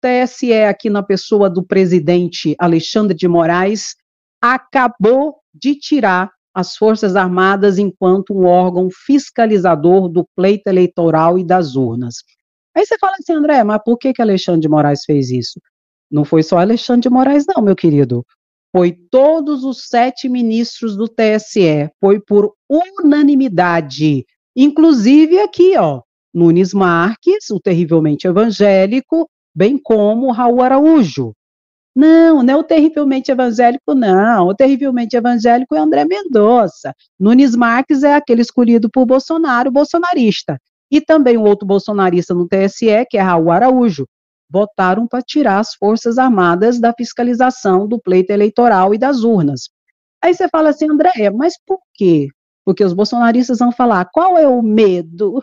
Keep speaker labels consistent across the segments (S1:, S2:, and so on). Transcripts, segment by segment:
S1: TSE, aqui na pessoa do presidente Alexandre de Moraes, acabou de tirar as Forças Armadas enquanto um órgão fiscalizador do pleito eleitoral e das urnas. Aí você fala assim, André, mas por que Alexandre de Moraes fez isso? Não foi só Alexandre de Moraes, não, meu querido. Foi todos os 7 ministros do TSE, foi por unanimidade. Inclusive aqui, ó, Nunes Marques, o terrivelmente evangélico, bem como Raul Araújo. Não, não é o terrivelmente evangélico, não. O terrivelmente evangélico é André Mendonça. Nunes Marques é aquele escolhido por Bolsonaro, bolsonarista. E também o outro bolsonarista no TSE, que é Raul Araújo. Votaram para tirar as Forças Armadas da fiscalização do pleito eleitoral e das urnas. Aí você fala assim, André, mas por quê? Porque os bolsonaristas vão falar, qual é o medo?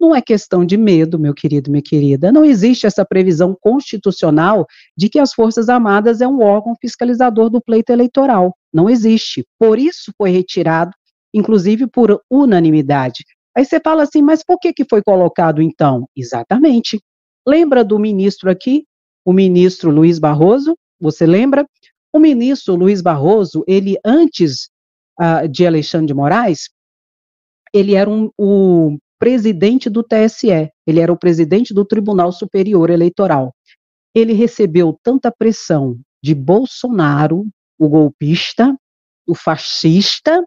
S1: Não é questão de medo, meu querido, minha querida. Não existe essa previsão constitucional de que as Forças Armadas é um órgão fiscalizador do pleito eleitoral. Não existe. Por isso foi retirado, inclusive por unanimidade. Aí você fala assim, mas por que foi colocado então? Exatamente. Lembra do ministro aqui, o ministro Luiz Barroso? Você lembra? O ministro Luiz Barroso, ele antes de Alexandre de Moraes, ele era o presidente do TSE, ele era o presidente do Tribunal Superior Eleitoral. Ele recebeu tanta pressão de Bolsonaro, o golpista, o fascista,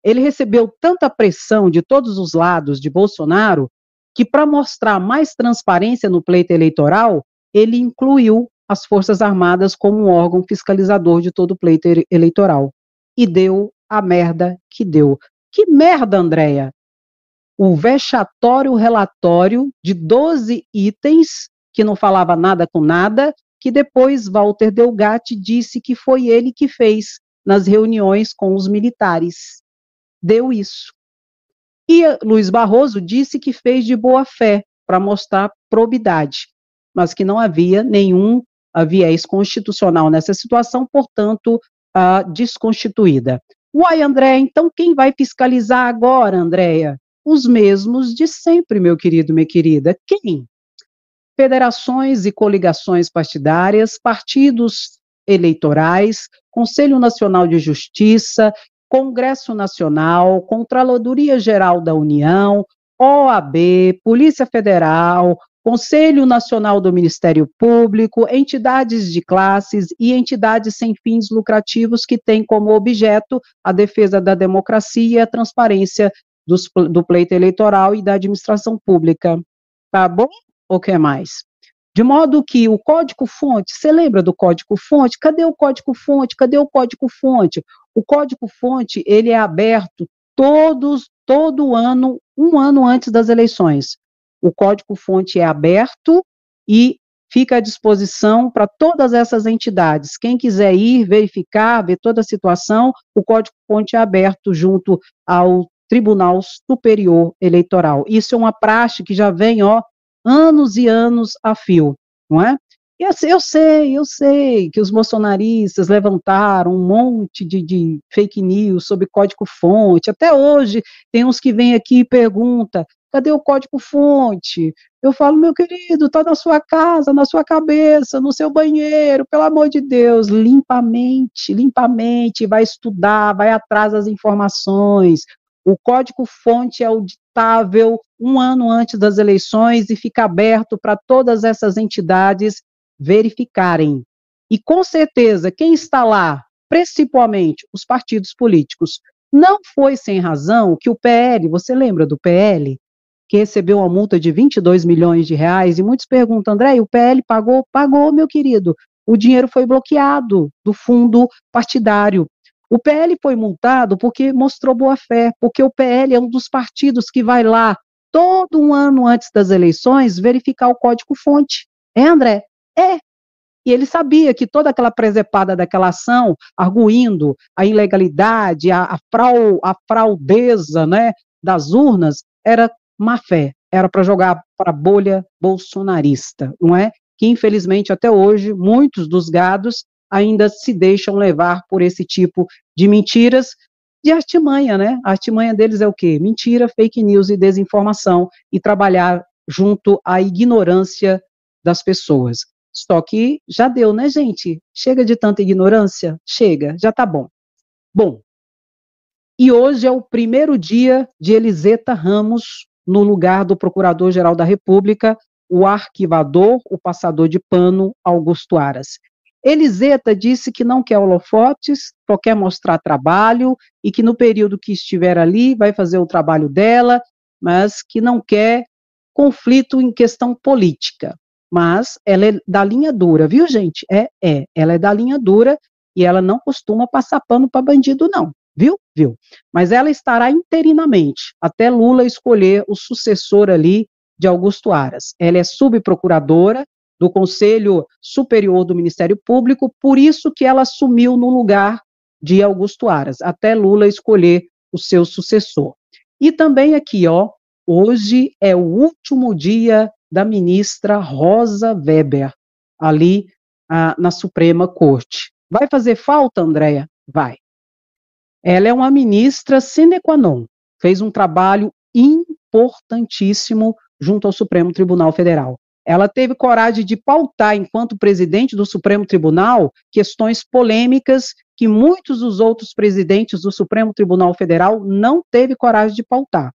S1: ele recebeu tanta pressão de todos os lados de Bolsonaro, que para mostrar mais transparência no pleito eleitoral, ele incluiu as Forças Armadas como um órgão fiscalizador de todo o pleito eleitoral. E deu a merda que deu. Que merda, Andréia? O vexatório relatório de 12 itens, que não falava nada com nada, que depois Walter Delgatti disse que foi ele que fez nas reuniões com os militares. Deu isso. E Luiz Barroso disse que fez de boa fé, para mostrar probidade, mas que não havia nenhum viés constitucional nessa situação, portanto, desconstituída. Uai, André, então quem vai fiscalizar agora, Andréia? Os mesmos de sempre, meu querido, minha querida. Quem? Federações e coligações partidárias, partidos eleitorais, Conselho Nacional de Justiça, Congresso Nacional, Controladoria Geral da União, OAB, Polícia Federal, Conselho Nacional do Ministério Público, entidades de classes e entidades sem fins lucrativos que têm como objeto a defesa da democracia e a transparência do pleito eleitoral e da administração pública. Tá bom? Ou quer mais? De modo que o código-fonte, você lembra do código-fonte? Cadê o código-fonte? Cadê o código-fonte? O código-fonte, ele é aberto todo ano, um ano antes das eleições. O código-fonte é aberto e fica à disposição para todas essas entidades. Quem quiser ir, verificar, ver toda a situação, o código-fonte é aberto junto ao Tribunal Superior Eleitoral. Isso é uma praxe que já vem, anos e anos a fio, não é? Eu sei que os bolsonaristas levantaram um monte de fake news sobre código-fonte. Até hoje tem uns que vêm aqui e perguntam, cadê o código-fonte? Eu falo, meu querido, está na sua casa, na sua cabeça, no seu banheiro, pelo amor de Deus, limpamente, vai estudar, vai atrás das informações. O código-fonte é auditável um ano antes das eleições e fica aberto para todas essas entidades verificarem. E, com certeza, quem está lá, principalmente os partidos políticos, não foi sem razão que o PL, você lembra do PL, que recebeu uma multa de 22 milhões de reais, e muitos perguntam, André, o PL pagou? Pagou, meu querido. O dinheiro foi bloqueado do fundo partidário. O PL foi multado porque mostrou boa-fé, porque o PL é um dos partidos que vai lá, todo um ano antes das eleições, verificar o código-fonte. É, André? É. E ele sabia que toda aquela presepada daquela ação, arguindo a ilegalidade, a fraudeza, né, das urnas, era má-fé, era para jogar para a bolha bolsonarista, não é? Que, infelizmente, até hoje, muitos dos gados ainda se deixam levar por esse tipo de mentiras, de artimanha, né? A artimanha deles é o quê? Mentira, fake news e desinformação, e trabalhar junto à ignorância das pessoas. Só que já deu, né, gente? Chega de tanta ignorância? Chega, já tá bom. Bom, e hoje é o primeiro dia de Eliseta Ramos no lugar do Procurador-Geral da República, o arquivador, o passador de pano, Augusto Aras. Eliseta disse que não quer holofotes, só quer mostrar trabalho e que no período que estiver ali vai fazer o trabalho dela, mas que não quer conflito em questão política. Mas ela é da linha dura, viu, gente? Ela é da linha dura e ela não costuma passar pano para bandido, não. Viu? Viu. Mas ela estará interinamente, até Lula escolher o sucessor ali de Augusto Aras. Ela é subprocuradora do Conselho Superior do Ministério Público, por isso que ela assumiu no lugar de Augusto Aras, até Lula escolher o seu sucessor. E também aqui, ó, hoje é o último dia da ministra Rosa Weber, ali na Suprema Corte. Vai fazer falta, Andréia? Vai. Ela é uma ministra sine qua non, fez um trabalho importantíssimo junto ao Supremo Tribunal Federal. Ela teve coragem de pautar, enquanto presidente do Supremo Tribunal, questões polêmicas que muitos dos outros presidentes do Supremo Tribunal Federal não teve coragem de pautar.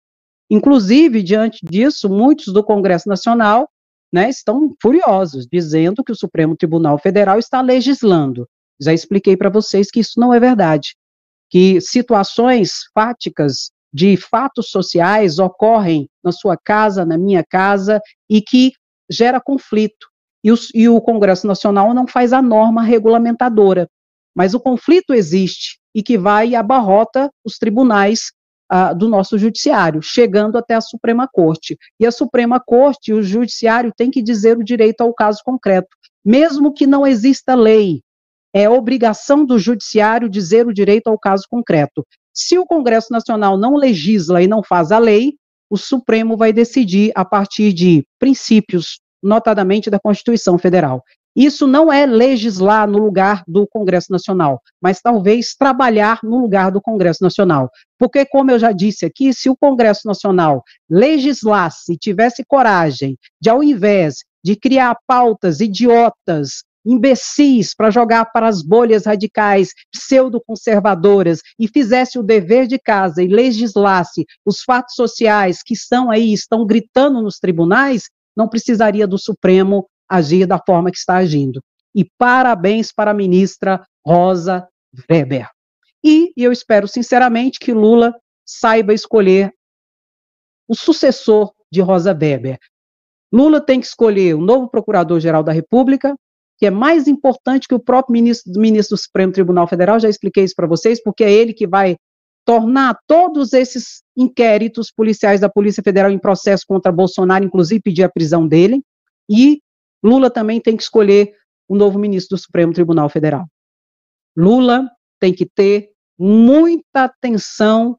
S1: Inclusive, diante disso, muitos do Congresso Nacional, né, estão furiosos, dizendo que o Supremo Tribunal Federal está legislando. Já expliquei para vocês que isso não é verdade, que situações fáticas de fatos sociais ocorrem na sua casa, na minha casa, e que gera conflito. E o Congresso Nacional não faz a norma regulamentadora, mas o conflito existe e que vai e abarrota os tribunais do nosso judiciário, chegando até a Suprema Corte. E a Suprema Corte, o judiciário tem que dizer o direito ao caso concreto, mesmo que não exista lei. É obrigação do judiciário dizer o direito ao caso concreto. Se o Congresso Nacional não legisla e não faz a lei, o Supremo vai decidir a partir de princípios, notadamente da Constituição Federal. Isso não é legislar no lugar do Congresso Nacional, mas talvez trabalhar no lugar do Congresso Nacional. Porque, como eu já disse aqui, se o Congresso Nacional legislasse, tivesse coragem de, ao invés de criar pautas idiotas, imbecis para jogar para as bolhas radicais pseudo-conservadoras e fizesse o dever de casa e legislasse os fatos sociais que estão aí, estão gritando nos tribunais, não precisaria do Supremo agir da forma que está agindo. E parabéns para a ministra Rosa Weber. E eu espero sinceramente que Lula saiba escolher o sucessor de Rosa Weber. Lula tem que escolher o novo Procurador-Geral da República, que é mais importante que o próprio ministro do Supremo Tribunal Federal, já expliquei isso para vocês, porque é ele que vai tornar todos esses inquéritos policiais da Polícia Federal em processo contra Bolsonaro, inclusive pedir a prisão dele, e Lula também tem que escolher o novo ministro do Supremo Tribunal Federal. Lula tem que ter muita atenção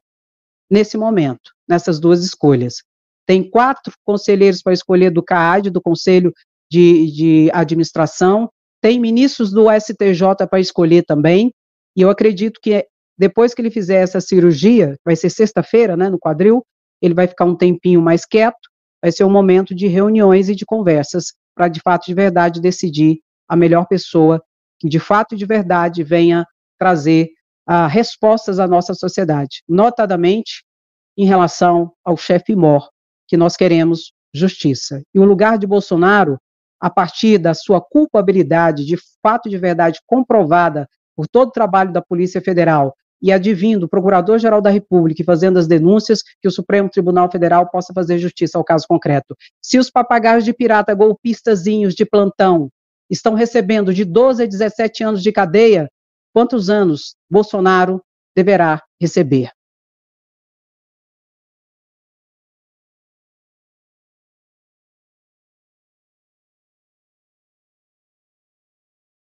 S1: nesse momento, nessas duas escolhas. Tem 4 conselheiros para escolher do CAAD, do Conselho de Administração, tem ministros do STJ para escolher também, e eu acredito que depois que ele fizer essa cirurgia, vai ser sexta-feira, né, no quadril, ele vai ficar um tempinho mais quieto, vai ser um momento de reuniões e de conversas, para de fato, de verdade, decidir a melhor pessoa que de fato e de verdade venha trazer respostas à nossa sociedade, notadamente em relação ao chefe Mor, que nós queremos justiça. E o lugar de Bolsonaro, a partir da sua culpabilidade, de fato e de verdade comprovada por todo o trabalho da Polícia Federal, e advindo o Procurador-Geral da República e fazendo as denúncias, que o Supremo Tribunal Federal possa fazer justiça ao caso concreto. Se os papagaios de pirata golpistazinhos de plantão estão recebendo de 12 a 17 anos de cadeia, quantos anos Bolsonaro deverá receber?